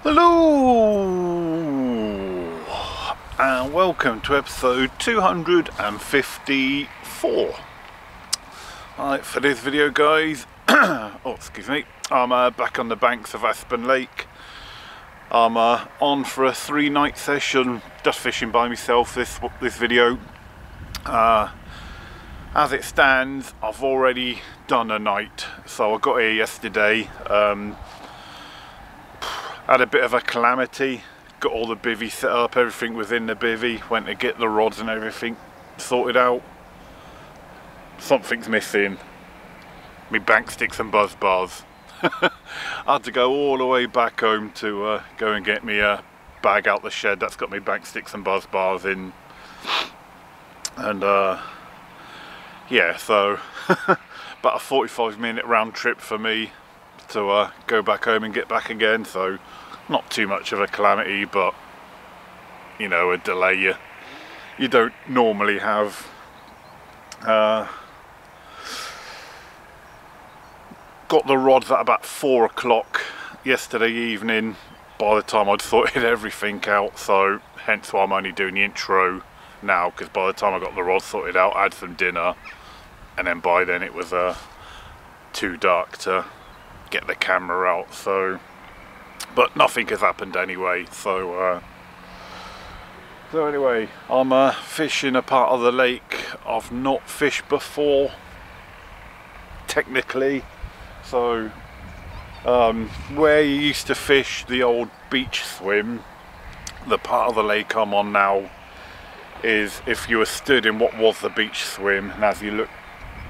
Hello and welcome to episode 254. Alright, for this video guys, oh excuse me, I'm back on the banks of Aspen Lake. I'm on for a 3-night session, just fishing by myself this video. As it stands, I've already done a night, so I got here yesterday. Had a bit of a calamity, got all the bivvy set up, everything was in the bivvy, went to get the rods and everything sorted out. Something's missing, me bank sticks and buzz bars. I had to go all the way back home to go and get me a bag out the shed that's got me bank sticks and buzz bars in. And yeah, so about a 45-minute round trip for me to go back home and get back again, so not too much of a calamity, but you know, a delay you don't normally have. Got the rods at about 4 o'clock yesterday evening by the time I'd sorted everything out, so hence why I'm only doing the intro now, because by the time I got the rods sorted out I had some dinner, and then by then it was too dark to get the camera out. So but nothing has happened anyway, so anyway, I'm fishing a part of the lake I've not fished before technically. So where you used to fish the old beach swim, the part of the lake I'm on now is if you were stood in what was the beach swim, and as you look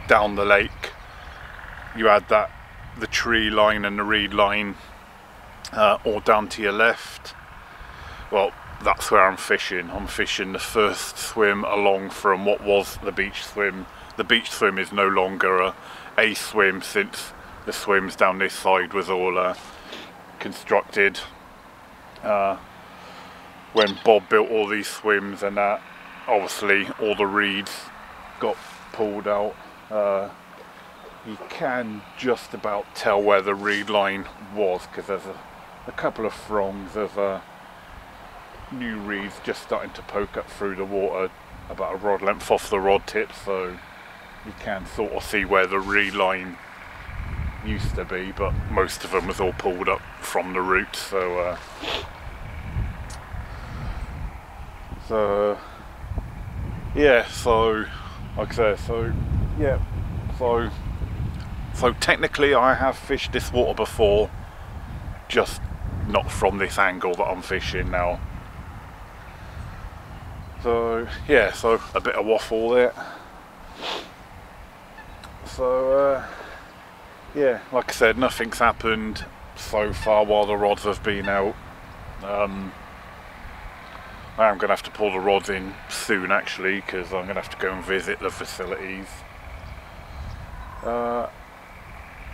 down the lake you had the tree line and the reed line all down to your left. Well, that's where I'm fishing. I'm fishing the first swim along from what was the beach swim. The beach swim is no longer a swim, since the swims down this side was all constructed when Bob built all these swims, and that obviously all the reeds got pulled out. You can just about tell where the reed line was, because there's a couple of throngs of new reeds just starting to poke up through the water about a rod length off the rod tip, so you can sort of see where the reed line used to be, but most of them was all pulled up from the roots. So yeah, so like I said, so yeah, so technically I have fished this water before, just not from this angle that I'm fishing now. So yeah, so a bit of waffle there. So yeah, like I said, nothing's happened so far while the rods have been out. I am going to have to pull the rods in soon actually, because I'm going to have to go and visit the facilities.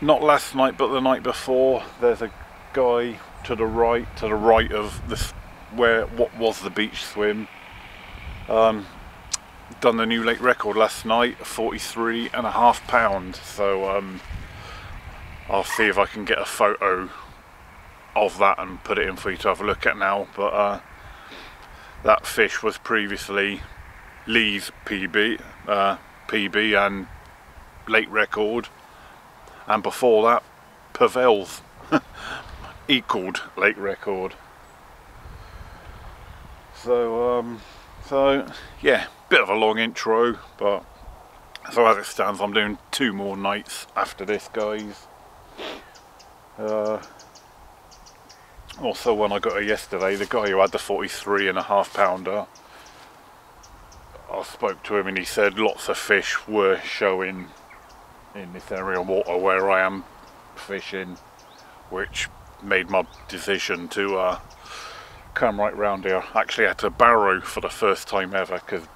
Not last night, but the night before, there's a guy to the right of this, what was the beach swim. Done the new lake record last night, 43.5 pounds. So I'll see if I can get a photo of that and put it in for you to have a look at now. But that fish was previously Lee's PB and lake record, and before that Pavel's equaled lake record. So yeah, bit of a long intro, but so as it stands I'm doing 2 more nights after this guys. Also when I got here yesterday, the guy who had the 43.5 pounder, I spoke to him and he said lots of fish were showing in this area of water where I am fishing, which made my decision to come right round here. I actually had to barrow for the first time ever, because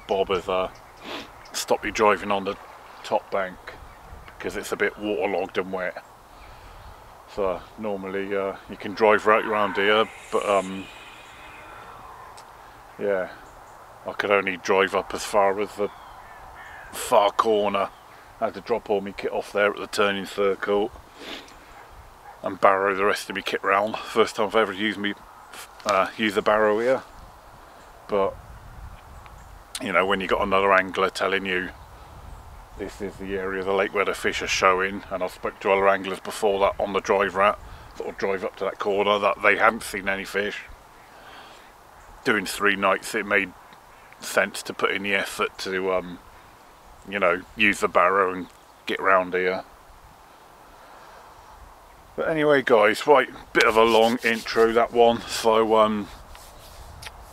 Bob has stopped me driving on the top bank because it's a bit waterlogged and wet. So normally you can drive right around here, but yeah, I could only drive up as far as the far corner. I had to drop all my kit off there at the turning circle. and barrow the rest of my kit round. First time I've ever used a barrow here, but you know, when you got another angler telling you this is the area of the lake where the fish are showing, and I've spoke to other anglers before that on the drive route, sort of drive up to that corner, that they hadn't seen any fish. Doing 3 nights, it made sense to put in the effort to you know, use the barrow and get round here. But anyway guys, right, bit of a long intro that one, so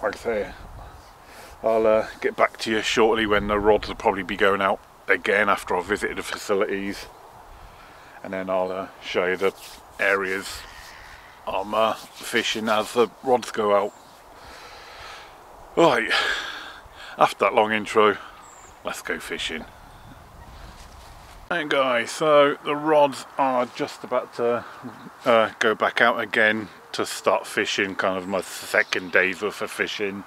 like I say, I'll get back to you shortly when the rods will probably be going out again after I've visited the facilities, and then I'll show you the areas I'm fishing as the rods go out. Right, after that long intro, let's go fishing. Right guys, so the rods are just about to go back out again to start fishing, kind of my second day's worth of fishing.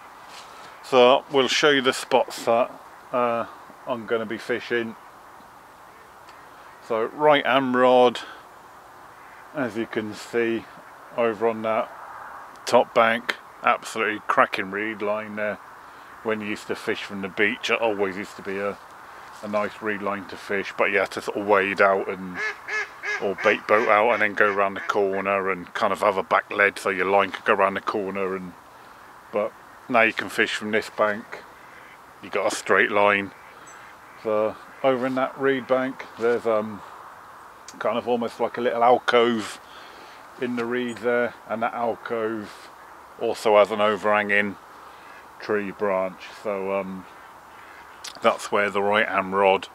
So we'll show you the spots that I'm going to be fishing. So right hand rod, as you can see over on that top bank, absolutely cracking reed line there. When you used to fish from the beach, it always used to be a nice reed line to fish, but you had to sort of wade out and or bait boat out and then go around the corner and kind of have a back lead so your line could go around the corner. And but now you can fish from this bank, you got a straight line. So over in that reed bank there's kind of almost like a little alcove in the reed there, and that alcove also has an overhanging tree branch, so that's where the right hand rod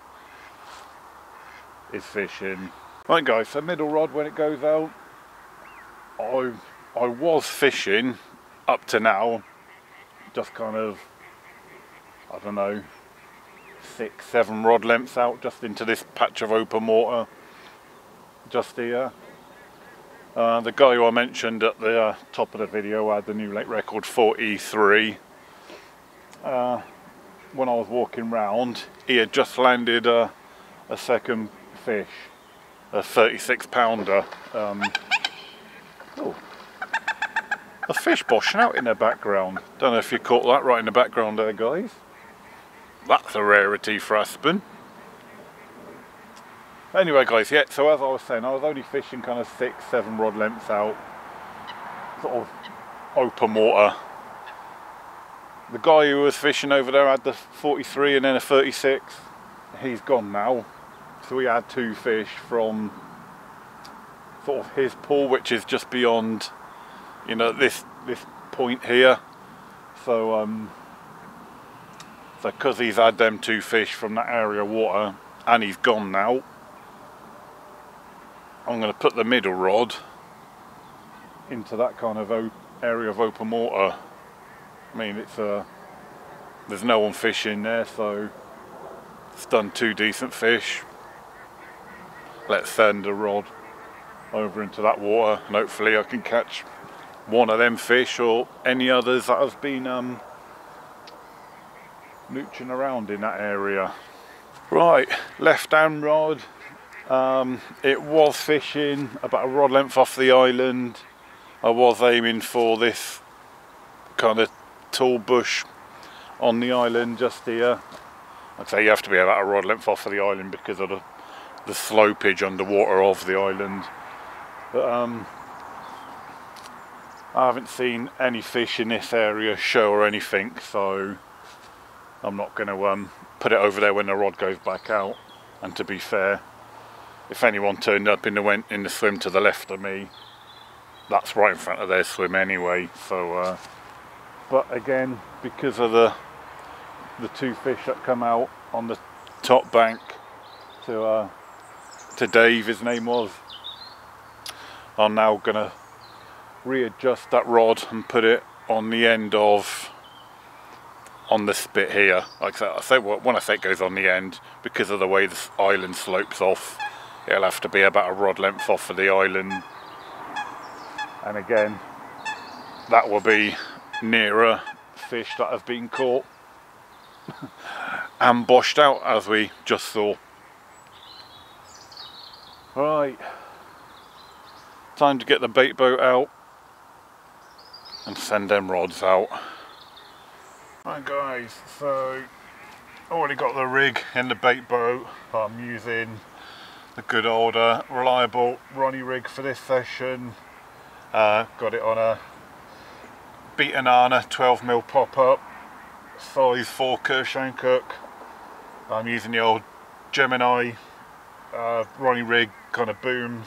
is fishing. Right guys, so middle rod when it goes out, I was fishing up to now just kind of, I don't know, 6-7 rod lengths out just into this patch of open water just here. The guy who I mentioned at the top of the video had the new lake record 4E3. When I was walking round, he had just landed a second fish, a 36 pounder. Oh, a fish boshing out in the background. Don't know if you caught that right in the background there guys. That's a rarity for Aspen. Anyway guys, yeah, so as I was saying, I was only fishing kind of 6-7 rod lengths out, sort of open water. The guy who was fishing over there had the 43 and then a 36. He's gone now. So we had 2 fish from sort of his pool, which is just beyond, you know, this point here. So so because he's had them 2 fish from that area of water and he's gone now, I'm going to put the middle rod into that kind of area of open water. I mean, it's there's no one fishing there, so it's done 2 decent fish. Let's send the rod over into that water and hopefully I can catch one of them fish or any others that has been mooching around in that area. Right, left hand rod. It was fishing about a rod length off the island. I was aiming for this kind of tall bush on the island just here. I'd say you have to be about a rod length off of the island because of the slopage underwater of the island. But I haven't seen any fish in this area show or anything, so I'm not going to put it over there when the rod goes back out. And to be fair, if anyone turned up in the swim to the left of me, that's right in front of their swim anyway. So but again, because of the 2 fish that come out on the top bank to Dave, his name was, I'm now gonna readjust that rod and put it on the end of, on this bit here. Like I say, when I say it goes on the end, because of the way this island slopes off, it'll have to be about a rod length off of the island. And again, that will be nearer fish that have been caught and boshed out, as we just saw. Right, Time to get the bait boat out and send them rods out. Right guys, so already got the rig in the bait boat. I'm using the good old reliable Ronnie rig for this session. Got it on a beaten Anna 12mm pop-up, size 4 Kershaw Cook. I'm using the old Gemini Ronnie rig kind of booms,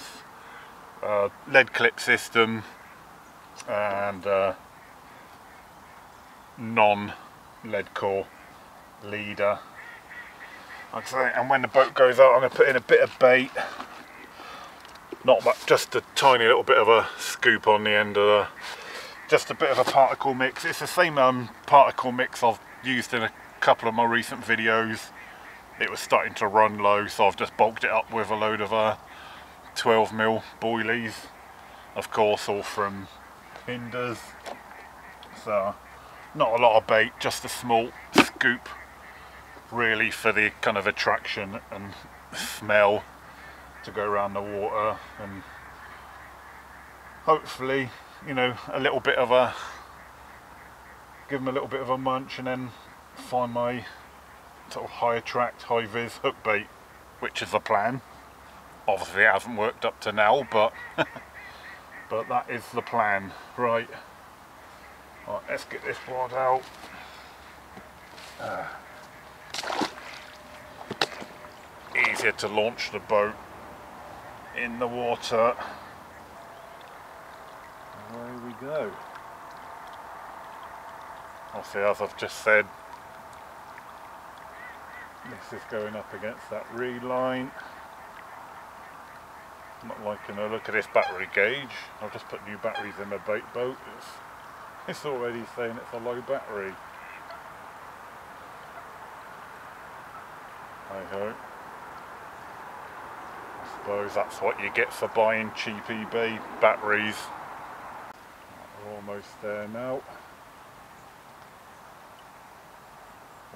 lead clip system, and non-lead core leader. Like I say, and when the boat goes out, I'm going to put in a bit of bait. Not much, just a tiny little bit of a scoop on the end of just a bit of a particle mix. It's the same particle mix I've used in a couple of my recent videos. It was starting to run low, so I've just bulked it up with a load of 12mm boilies, of course, all from Hinders. So not a lot of bait, just a small scoop, really, for the kind of attraction and smell to go around the water, and hopefully, you know, a little bit of a, give them a little bit of a munch, and then find my sort of high attract, high vis hook bait, which is the plan. Obviously it hasn't worked up to now, but but that is the plan. Right, let's get this rod out. Easier to launch the boat in the water. There we go. Obviously, as I've just said, this is going up against that reed line. Not liking the look of this battery gauge. I've just put new batteries in the bait boat. It's already saying it's a low battery. Hi-ho. I suppose that's what you get for buying cheap eBay batteries. We're almost there now.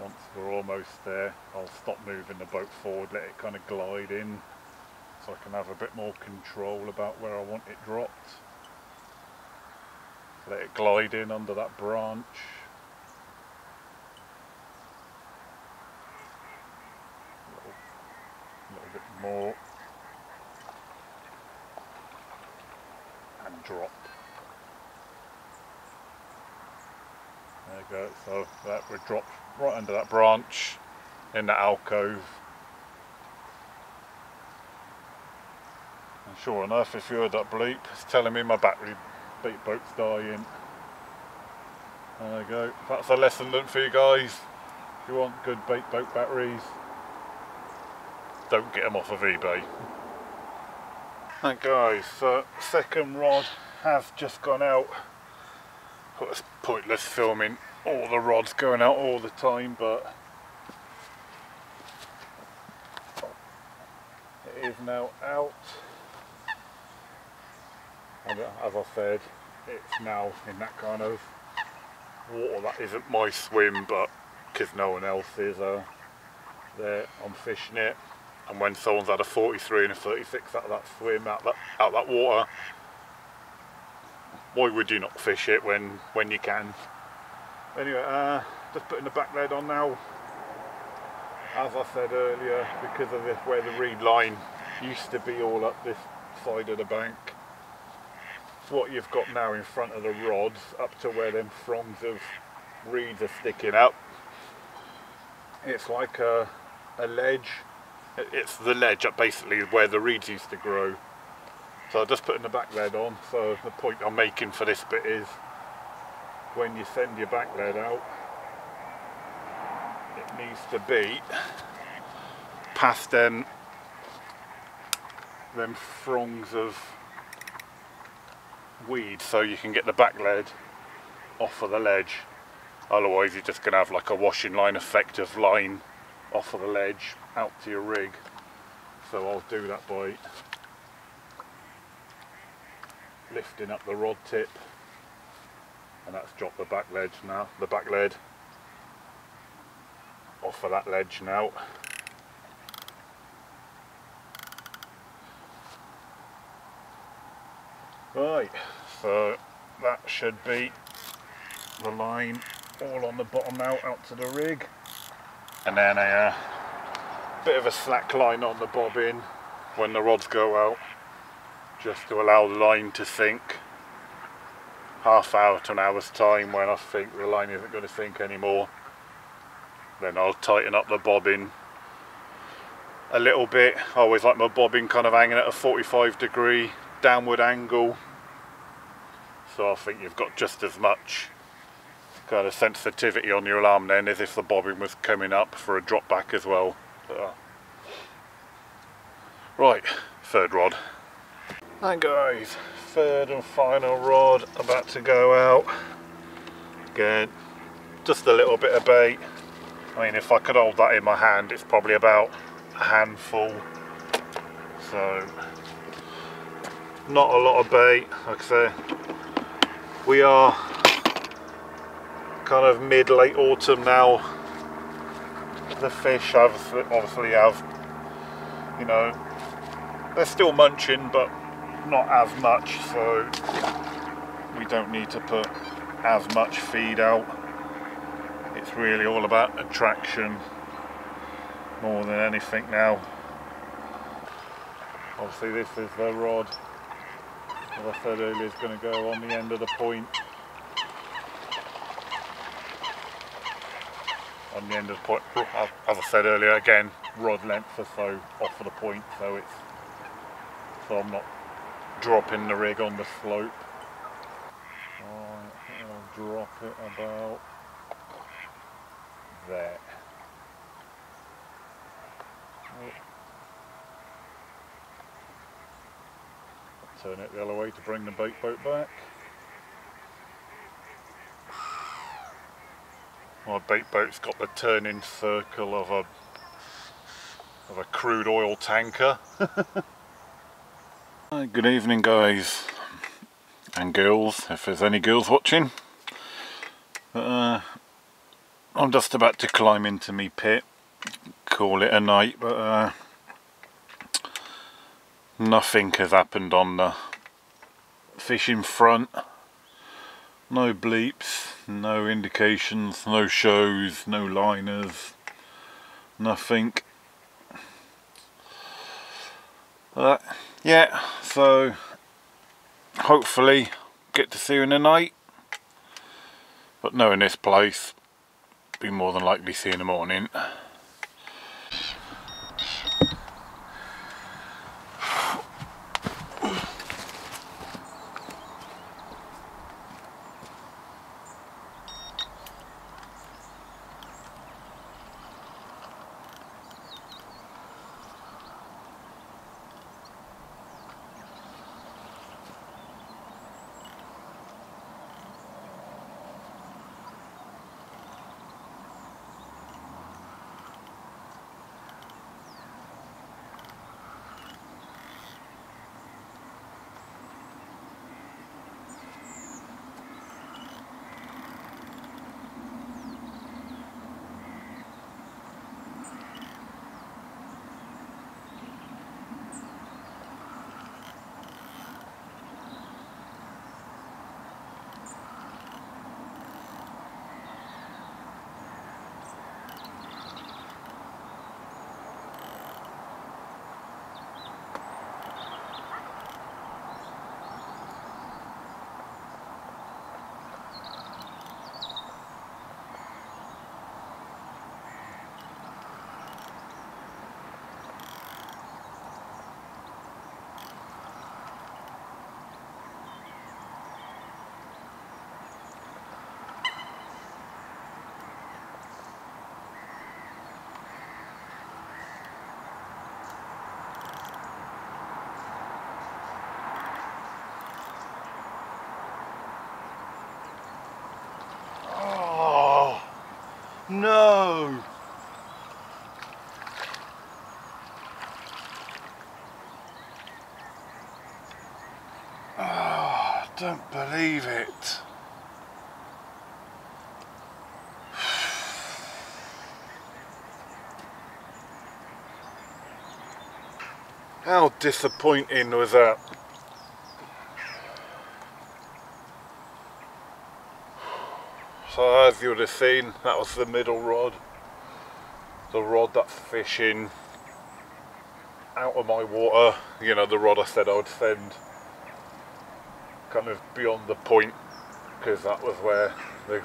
Once we're almost there, I'll stop moving the boat forward, let it kind of glide in, so I can have a bit more control about where I want it dropped. Let it glide in under that branch. A little bit more. And drop. There you go, so that would drop right under that branch in that alcove. And sure enough, if you heard that bleep, it's telling me my battery bait boat's dying. There you go, that's a lesson learned for you guys. If you want good bait boat batteries, don't get them off of eBay. Right guys, so second rod has just gone out. It's pointless filming all the rods going out all the time, but it is now out. And as I said, it's now in that kind of water that isn't my swim, but because no one else is there, I'm fishing it. And when someone's had a 43 and a 36 out of that swim, out that water, why would you not fish it when you can? Anyway, just putting the back lead on now. As I said earlier, because of this, where the reed line used to be all up this side of the bank, what you've got now in front of the rods, up to where them fronds of reeds are sticking up, it's like a ledge. It's the ledge up basically where the reeds used to grow. So I'm just putting the back lead on. So the point I'm making for this bit is, when you send your back lead out, it needs to be past them fronds of weed, so you can get the back lead off of the ledge. Otherwise you're just going to have like a washing line effect of line off of the ledge out to your rig. So I'll do that by lifting up the rod tip, and that's dropped the back ledge now, the back lead off of that ledge now. Right, so that should be the line all on the bottom now out to the rig, and then a bit of a slack line on the bobbin when the rods go out, just to allow the line to sink. Half hour to an hour's time, when I think the line isn't going to sink anymore, then I'll tighten up the bobbin a little bit. I always like my bobbin kind of hanging at a 45-degree downward angle, so I think you've got just as much kind of sensitivity on your alarm then as if the bobbin was coming up for a drop back as well. Right, third rod. And guys, third and final rod about to go out. Again, just a little bit of bait. I mean, if I could hold that in my hand, it's probably about a handful. So, not a lot of bait. Like I say, we are kind of mid-late autumn now. The fish obviously have, you know, they're still munching, but not as much, so we don't need to put as much feed out. It's really all about attraction more than anything now. Obviously this is the rod, as I said earlier, is going to go on the end of the point. On the end of the point, as I said earlier, again, rod length or so off of the point, so I'm not dropping the rig on the slope. I'll drop it about there. Turn it the other way to bring the bait boat back. My bait boat's got the turning circle of a crude oil tanker. Good evening guys and girls, if there's any girls watching. I'm just about to climb into me pit, call it a night, but nothing has happened on the fishing front. No bleeps, no indications, no shows, no liners, nothing. Yeah, so hopefully get to see you in the night, but knowing this place, be more than likely see you in the morning. No! Oh, I don't believe it. How disappointing was that? So as you would have seen, that was the middle rod. The rod that's fishing out of my water. You know, the rod I said I would send kind of beyond the point, because that was where the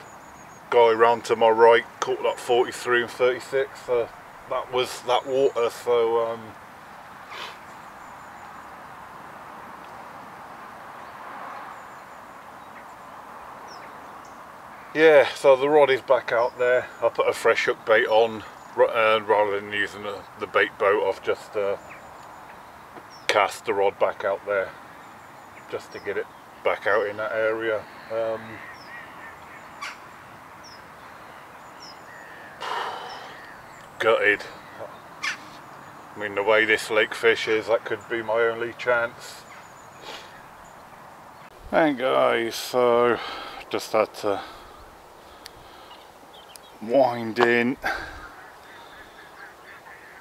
guy round to my right caught that 43 and 36. So that was that water. So yeah, so the rod is back out there. I put a fresh hook bait on, rather than using the bait boat. I've just cast the rod back out there just to get it back out in that area. Gutted. I mean, the way this lake fishes, that could be my only chance. And guys, so just had to wind in.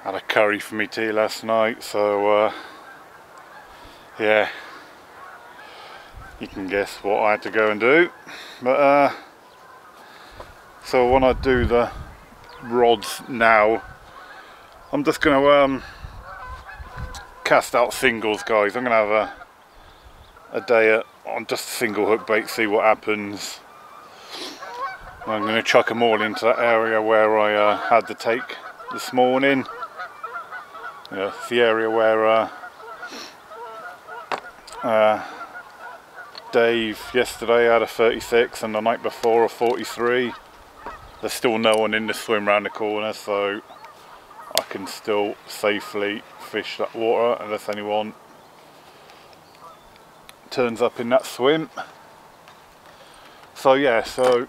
Had a curry for me tea last night, so yeah, you can guess what I had to go and do. But so when I do the rods now, I'm just going to cast out singles, guys. I'm going to have a day on just single hook bait, see what happens. I'm going to chuck them all into that area where I had the take this morning. Yeah, it's the area where Dave yesterday had a 36 and the night before a 43. There's still no one in the swim round the corner, so I can still safely fish that water unless anyone turns up in that swim. So yeah, so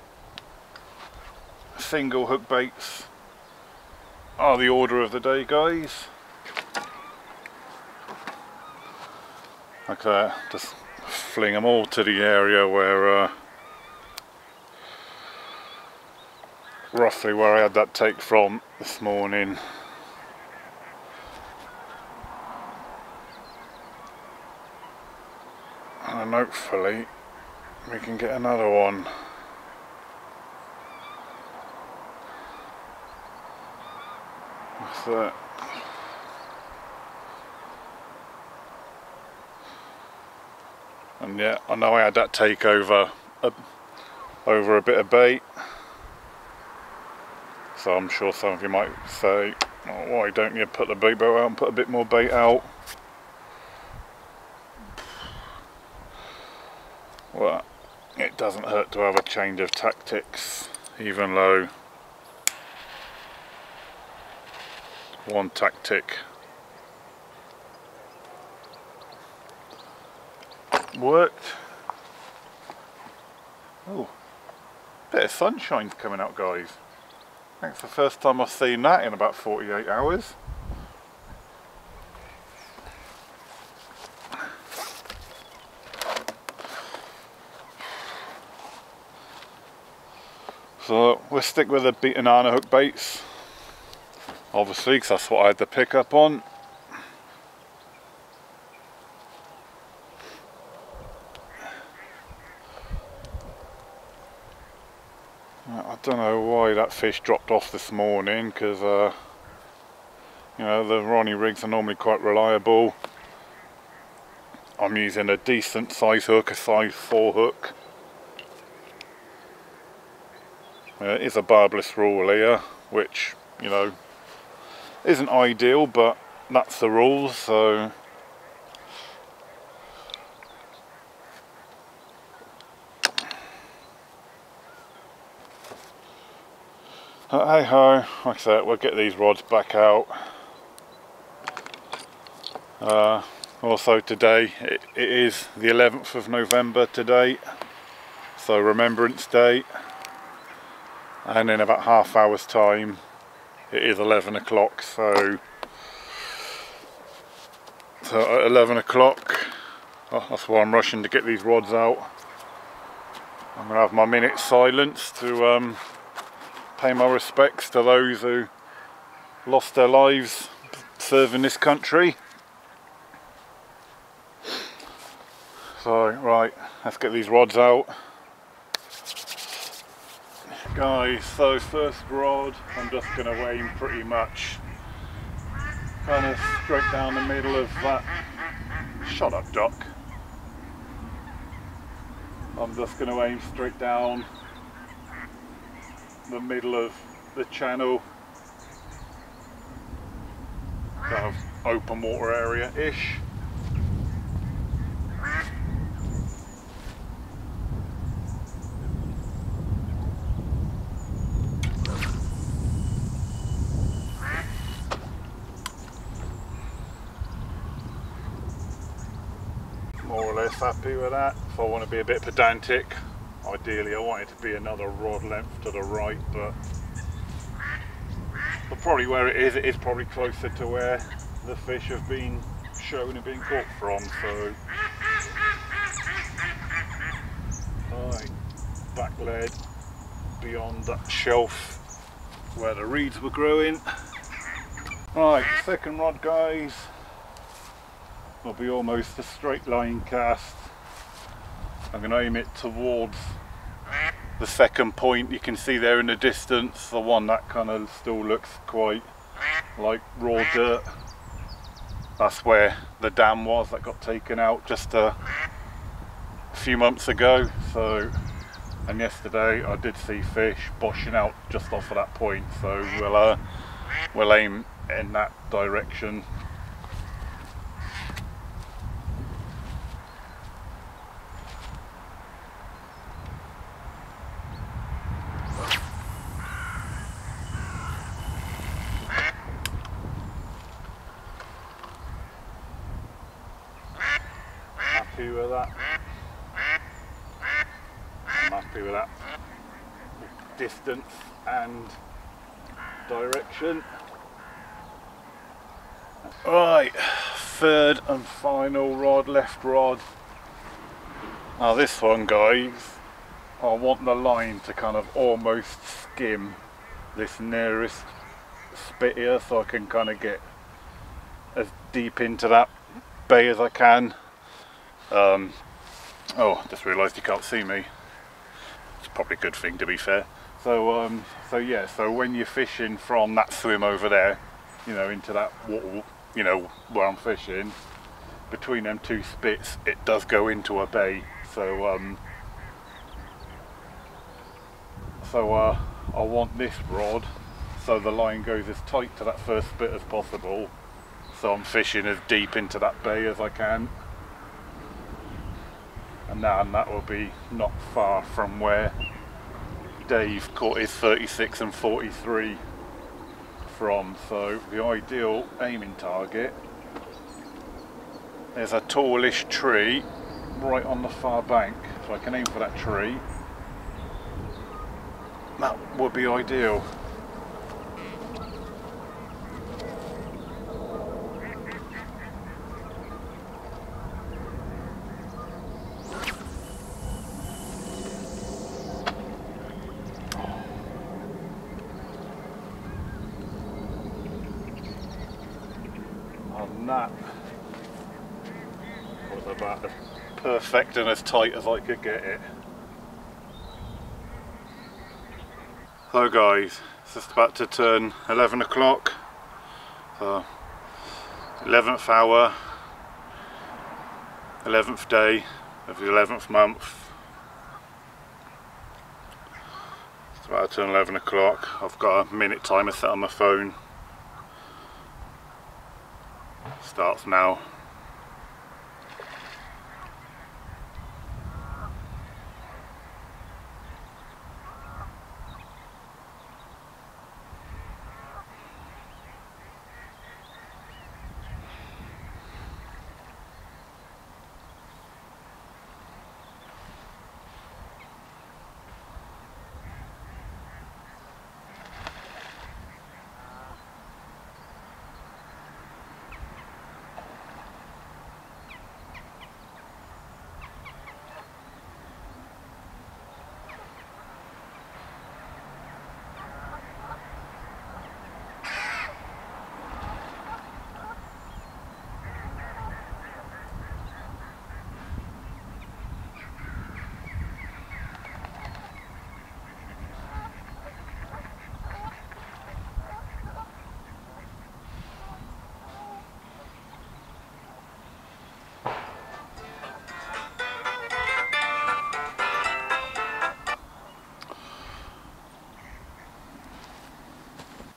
single hook baits are the order of the day, guys. Okay, just fling them all to the area where roughly where I had that take from this morning. And hopefully we can get another one. What's that? And yeah, I know I had that take over a bit of bait. So I'm sure some of you might say, oh, why don't you put the bait boat out and put a bit more bait out? Well, it doesn't hurt to have a change of tactics, even though one tactic worked. Oh, bit of sunshine's coming out, guys. I think it's the first time I've seen that in about 48 hours. So we'll stick with the banana hook baits, obviously, because that's what I had to pick up on. I don't know why that fish dropped off this morning, because you know, the Ronnie rigs are normally quite reliable. I'm using a decent size hook, a size 4 hook. It is a barbless rule here, which, you know, isn't ideal, but that's the rules. So hey ho, like I said, we'll get these rods back out. Also today, it is the 11th of November today, so Remembrance Day, and in about half hour's time it is 11 o'clock, so at 11 o'clock, that's why I'm rushing to get these rods out. I'm going to have my minute silence to pay my respects to those who lost their lives serving this country. So right, let's get these rods out. Guys, so first rod, I'm just going to aim pretty much kind of straight down the middle of that. Shut up, duck. I'm just going to aim straight down the middle of the channel, kind of open water area-ish. More or less happy with that. If I want to be a bit pedantic, ideally I want it to be another rod length to the right, but probably where it is probably closer to where the fish have been shown and been caught from. So right, back lead beyond that shelf where the reeds were growing. Right, second rod, guys, will be almost a straight line cast. I'm going to aim it towards the second point you can see there in the distance, the one that kind of still looks quite like raw dirt. That's where the dam was that got taken out just a few months ago. So, and yesterday I did see fish boshing out just off of that point, so we'll aim in that direction. Happy with that. I'm happy with that distance and direction. Right, third and final rod, left rod. Now this one, guys, I want the line to kind of almost skim this nearest spit here, so I can kind of get as deep into that bay as I can. Oh, I just realised you can't see me. It's probably a good thing, to be fair. So yeah, so when you're fishing from that swim over there, you know, into that water, you know, where I'm fishing, between them two spits, it does go into a bay. So I want this rod so the line goes as tight to that first spit as possible, so I'm fishing as deep into that bay as I can. And that will be not far from where Dave caught his 36 and 43 from. So the ideal aiming target is a tallish tree right on the far bank, so I can aim for that tree. That would be ideal. And that was about as perfect and as tight as I could get it. So guys, it's just about to turn 11 o'clock, so 11th hour, 11th day of the 11th month. It's about to turn 11 o'clock. I've got a minute timer set on my phone. Starts now.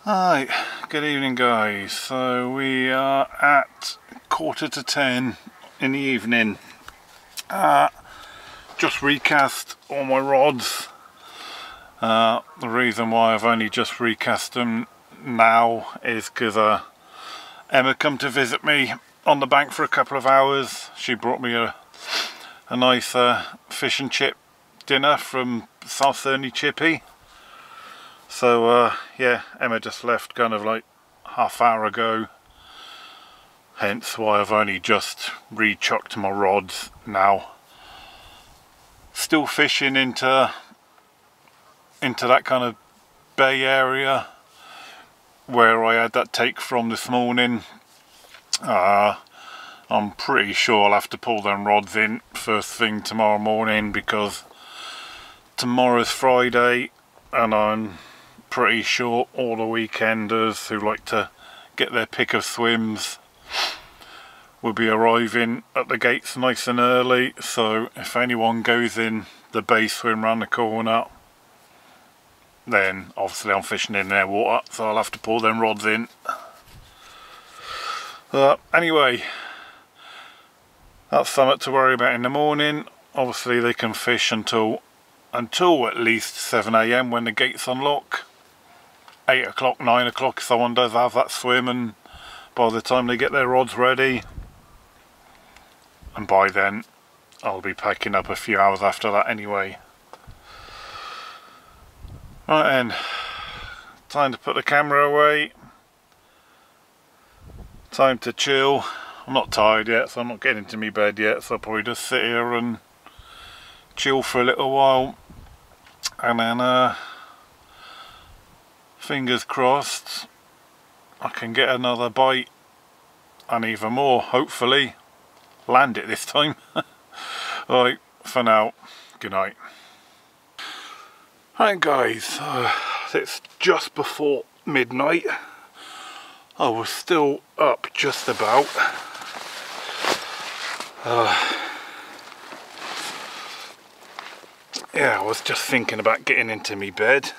Hi, good evening guys. So we are at 9:45 in the evening. Just recast all my rods. The reason why I've only just recast them now is because Emma come to visit me on the bank for a couple of hours. She brought me a nice fish and chip dinner from South Thurney Chippy. So yeah, Emma just left kind of like half hour ago, hence why I've only just re-chucked my rods now. Still fishing into that kind of bay area where I had that take from this morning. I'm pretty sure I'll have to pull them rods in first thing tomorrow morning, because tomorrow's Friday and I'm pretty sure all the weekenders who like to get their pick of swims will be arriving at the gates nice and early. So if anyone goes in the bay swim round the corner, then obviously I'm fishing in their water, so I'll have to pull them rods in. Anyway, that's something to worry about in the morning. Obviously they can fish until at least 7 AM when the gates unlock. 8 o'clock, 9 o'clock if someone does have that swim, and by the time they get their rods ready, and by then I'll be packing up a few hours after that anyway. Right then, time to put the camera away, time to chill. I'm not tired yet, so I'm not getting into my bed yet, so I'll probably just sit here and chill for a little while, and then fingers crossed I can get another bite and even more, hopefully land it this time. Right, for now, good night. Right guys, it's just before midnight. I was still up just about. Yeah, I was just thinking about getting into my bed,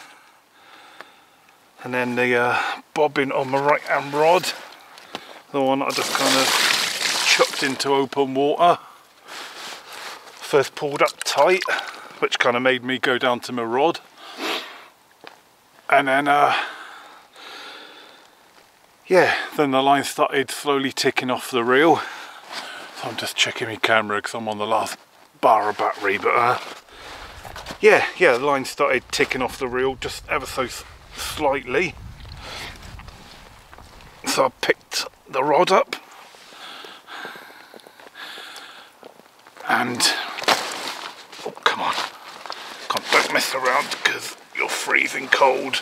and then the bobbin on my right hand rod, the one I just kind of chucked into open water, first pulled up tight, which kind of made me go down to my rod, and then yeah, then the line started slowly ticking off the reel. So I'm just checking my camera because I'm on the last bar of battery, but yeah, the line started ticking off the reel just ever so slightly. So I picked the rod up and oh, come on, don't mess around because you're freezing cold.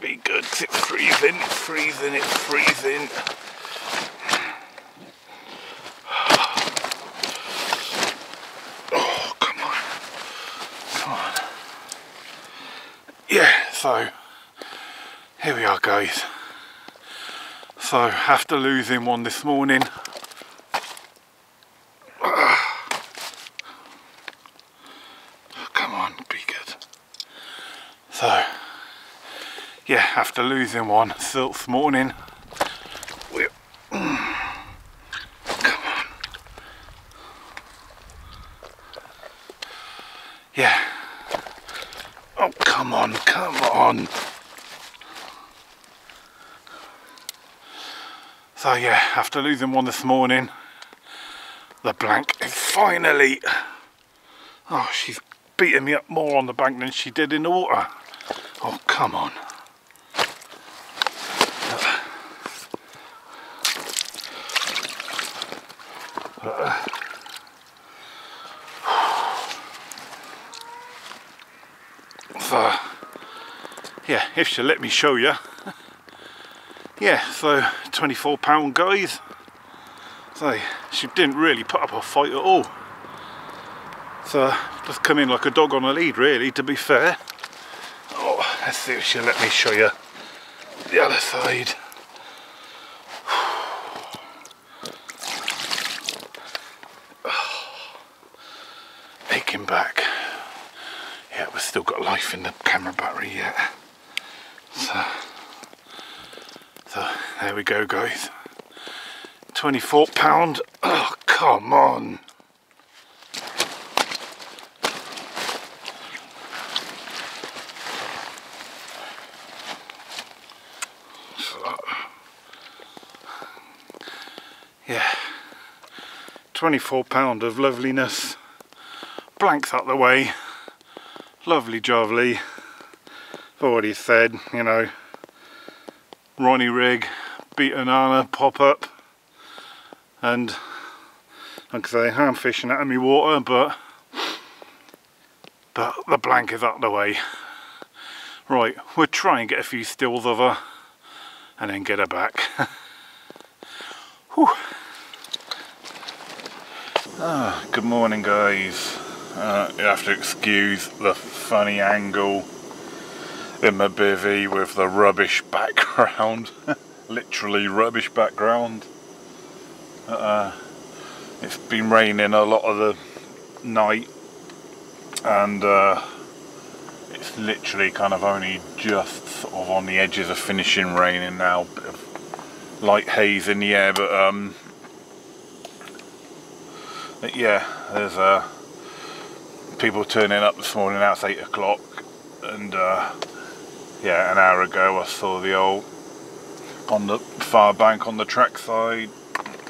Be good, because it's freezing. Oh, come on. Yeah, so here we are guys. So after losing one this morning, come on, be good. So yeah, after losing one this morning, come on. Yeah. Oh, come on. So yeah, after losing one this morning, the blank is finally, oh, she's beating me up more on the bank than she did in the water. Oh, come on. So yeah, if she'll let me show you. Yeah, so £24 guys. So she didn't really put up a fight at all. So just come in like a dog on a lead really, to be fair. Oh, let's see if she'll let me show you the other side. life in the camera battery yet. So there we go, guys. £24. Oh, come on. So, yeah, £24 of loveliness. Blanks out the way. Lovely jovely. I've already said, you know, Ronnie rig, beat Anana, pop up, and like I say, I'm fishing out of me water, but the blank is out the way. Right, we'll try and get a few stills of her and then get her back. Whew. Good morning, guys. You have to excuse the funny angle in my bivvy with the rubbish background. Literally rubbish background. It's been raining a lot of the night, and it's literally kind of only just sort of on the edges of finishing raining now. Bit of light haze in the air, but yeah, there's people turning up this morning. Now it's 8 o'clock, and yeah, an hour ago I saw the old, on the far bank on the track side,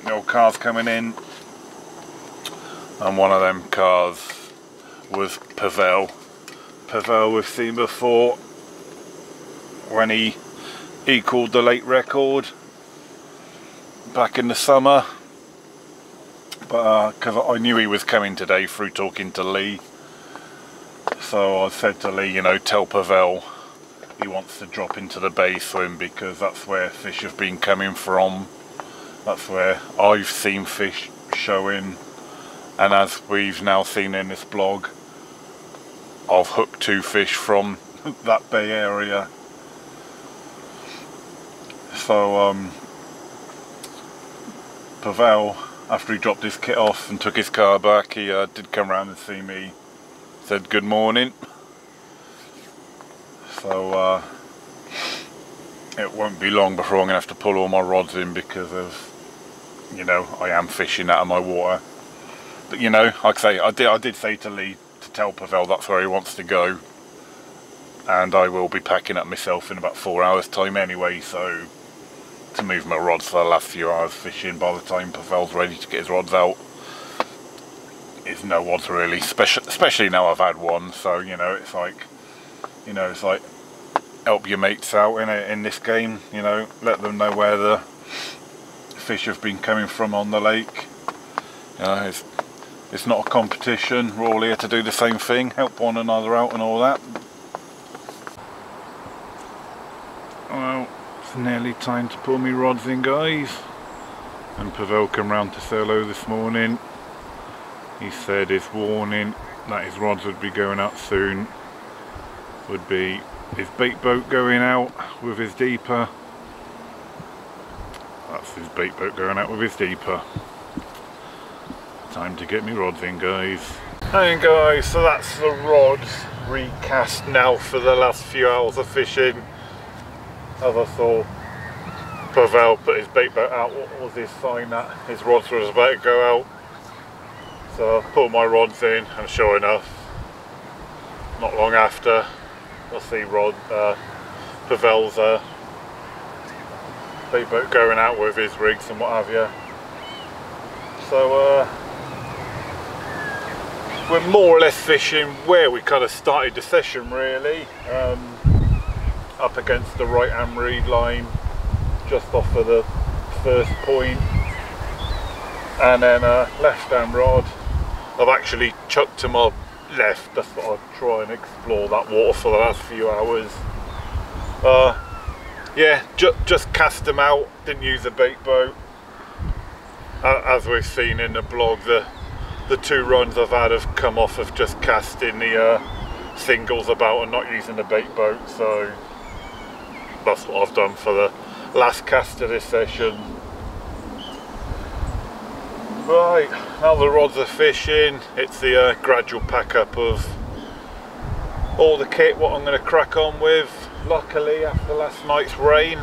the old cars coming in, and one of them cars was Pavel. Pavel we've seen before when he equalled the late record back in the summer, but because I knew he was coming today through talking to Lee, so I said to Lee, you know, tell Pavel he wants to drop into the bay swim, because that's where fish have been coming from. That's where I've seen fish showing, and as we've now seen in this blog, I've hooked 2 fish from that bay area. So Pavel, after he dropped his kit off and took his car back, he did come round and see me, said good morning. So it won't be long before I'm going to have to pull all my rods in, because of, you know, I am fishing out of my water. But you know, like I say, I did say to Lee to tell Pavel that's where he wants to go, and I will be packing up myself in about 4 hours time anyway, so to move my rods for the last few hours fishing, by the time Pavel's ready to get his rods out, it's no odds really, especially now I've had one. So you know, it's like, you know, it's like help your mates out in this game, you know, let them know where the fish have been coming from on the lake. You know, it's not a competition, we're all here to do the same thing, help one another out and all that. Well, it's nearly time to pull me rods in, guys, and Pavel came round to say hello this morning. He said his warning that his rods would be going out soon would be his bait boat going out with his deeper. That's his bait boat going out with his deeper. Time to get me rods in, guys. Hey guys, so that's the rods recast now for the last few hours of fishing. As I saw Pavel put his bait boat out, what was his sign that his rods was about to go out? So I put my rods in, and sure enough, not long after, I see Pavel's bait boat going out with his rigs and what have you. So we're more or less fishing where we kind of started the session, really, up against the right hand reed line, just off of the first point, and then left hand rod I've actually chucked to my left. That's what I'll try and explore that water for the last few hours. Yeah, just cast them out, didn't use a bait boat. As we've seen in the blog, the 2 runs I've had have come off of just casting the singles about and not using the bait boat, so that's what I've done for the last cast of this session. Right, now the rods are fishing, it's the gradual pack up of all the kit what I'm going to crack on with. Luckily after last night's rain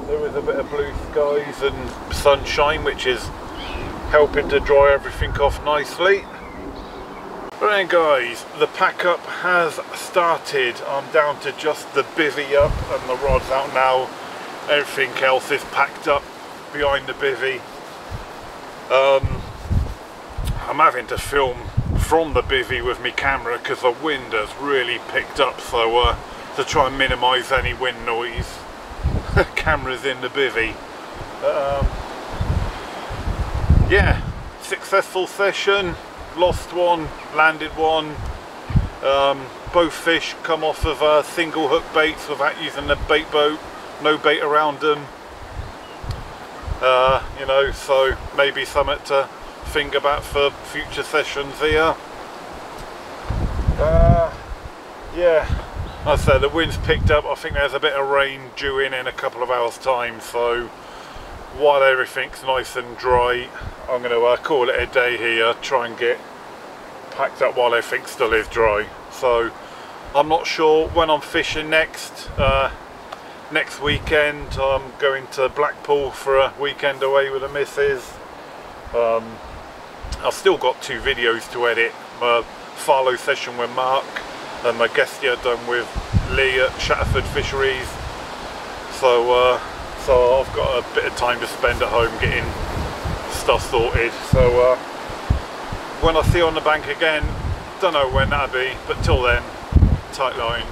there was a bit of blue skies and sunshine, which is helping to dry everything off nicely. Right guys, the pack up has started. I'm down to just the bivvy up and the rod's out now. Everything else is packed up behind the bivvy. I'm having to film from the bivvy with my camera because the wind has really picked up, so to try and minimise any wind noise, camera's in the bivvy. Yeah, successful session. Lost one, landed one. Both fish come off of single hook baits without using the bait boat, no bait around them. You know, so maybe something to think about for future sessions here. Yeah, like I said, the wind's picked up. I think there's a bit of rain due in a couple of hours time, so while everything's nice and dry, I'm going to call it a day here, try and get packed up while everything still is dry. So I'm not sure when I'm fishing next. Next weekend I'm going to Blackpool for a weekend away with the missus. I've still got 2 videos to edit. My Farlow session with Mark and my guest year done with Lee at Shatterford Fisheries. So I've got a bit of time to spend at home getting stuff sorted. So when I see you on the bank again, don't know when that'll be, but till then, tight lines.